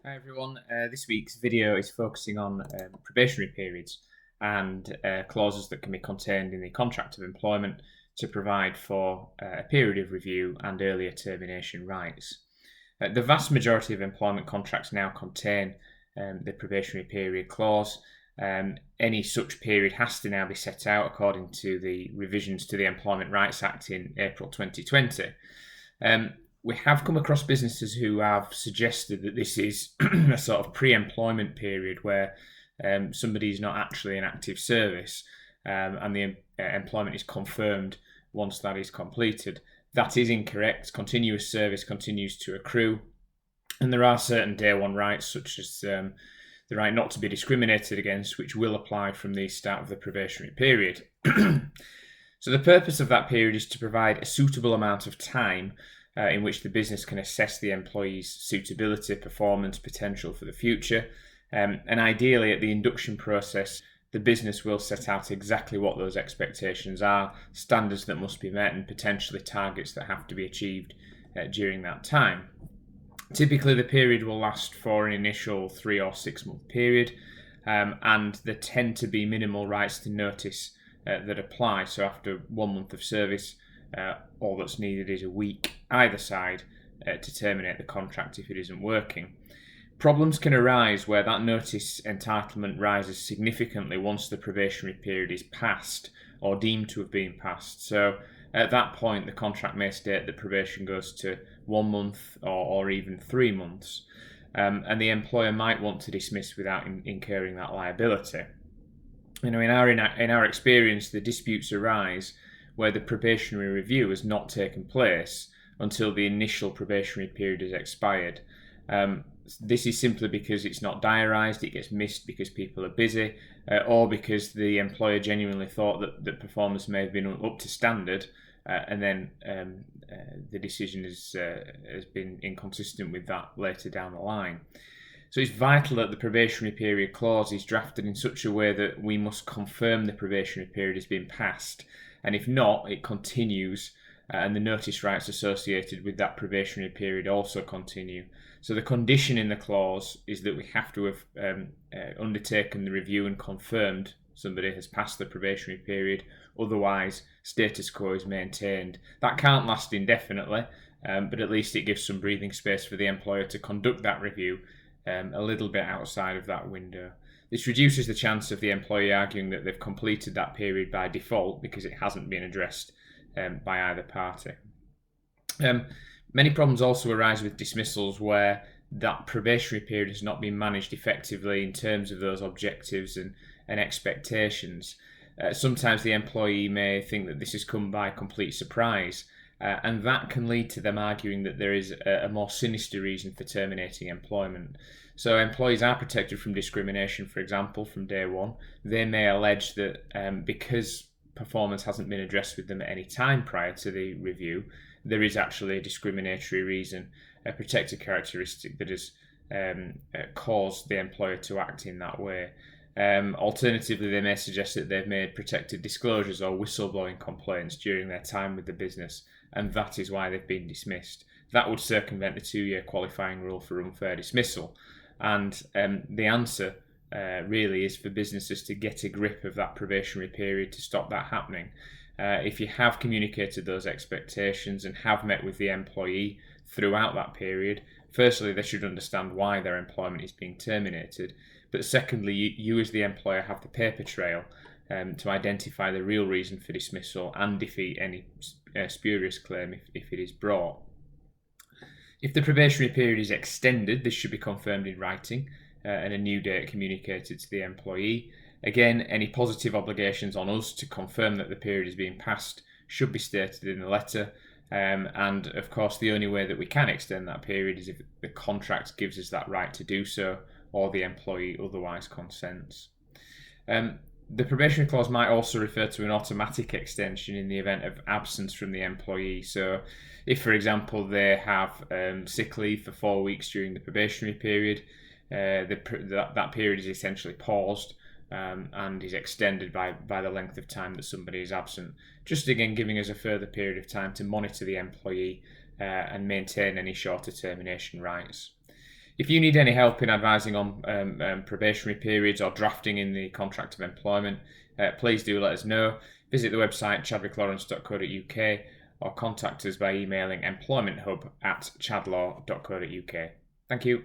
Hi everyone. This week's video is focusing on probationary periods and clauses that can be contained in the contract of employment to provide for a period of review and earlier termination rights. The vast majority of employment contracts now contain the probationary period clause. Any such period has to now be set out according to the revisions to the Employment Rights Act in April 2020. We have come across businesses who have suggested that this is a sort of pre-employment period where somebody is not actually in active service and the employment is confirmed once that is completed. That is incorrect. Continuous service continues to accrue, and there are certain day one rights, such as the right not to be discriminated against, which will apply from the start of the probationary period. So the purpose of that period is to provide a suitable amount of time in which the business can assess the employee's suitability, performance, potential for the future. And ideally, at the induction process, the business will set out exactly what those expectations are, standards that must be met, and potentially targets that have to be achieved during that time. Typically, the period will last for an initial 3 or 6 month period, and there tend to be minimal rights to notice that apply. So after 1 month of service, all that's needed is a week either side to terminate the contract if it isn't working. Problems can arise where that notice entitlement rises significantly once the probationary period is passed or deemed to have been passed. So at that point, the contract may state that probation goes to 1 month or even 3 months, and the employer might want to dismiss without incurring that liability. In our experience, the disputes arise where the probationary review has not taken place until the initial probationary period has expired. This is simply because it's not diarised, it gets missed because people are busy, or because the employer genuinely thought that performance may have been up to standard, and then the decision has been inconsistent with that later down the line. So it's vital that the probationary period clause is drafted in such a way that we must confirm the probationary period has been passed, and if not, it continues, and the notice rights associated with that probationary period also continue. So the condition in the clause is that we have to have undertaken the review and confirmed somebody has passed the probationary period, otherwise status quo is maintained. That can't last indefinitely, but at least it gives some breathing space for the employer to conduct that review a little bit outside of that window. This reduces the chance of the employee arguing that they've completed that period by default because it hasn't been addressed by either party. Many problems also arise with dismissals where that probationary period has not been managed effectively in terms of those objectives and expectations. Sometimes the employee may think that this has come by complete surprise, and that can lead to them arguing that there is a more sinister reason for terminating employment. So employees are protected from discrimination, for example, from day one. They may allege that because performance hasn't been addressed with them at any time prior to the review, there is actually a discriminatory reason, a protected characteristic that has caused the employer to act in that way. Alternatively, they may suggest that they've made protected disclosures or whistleblowing complaints during their time with the business, and that is why they've been dismissed. That would circumvent the 2-year qualifying rule for unfair dismissal. And the answer really is for businesses to get a grip of that probationary period to stop that happening. If you have communicated those expectations and have met with the employee throughout that period, firstly, they should understand why their employment is being terminated. But secondly, you as the employer have the paper trail to identify the real reason for dismissal and defeat any spurious claim if it is brought. If the probationary period is extended, this should be confirmed in writing and a new date communicated to the employee. Again, any positive obligations on us to confirm that the period is being passed should be stated in the letter. And of course, the only way that we can extend that period is if the contract gives us that right to do so, or the employee otherwise consents. The probationary clause might also refer to an automatic extension in the event of absence from the employee. So if, for example, they have sick leave for 4 weeks during the probationary period, that period is essentially paused and is extended by the length of time that somebody is absent. Just again giving us a further period of time to monitor the employee and maintain any shorter termination rights. If you need any help in advising on probationary periods or drafting in the contract of employment, please do let us know. Visit the website chadwicklawrence.co.uk or contact us by emailing employmenthub@chadlaw.co.uk. Thank you.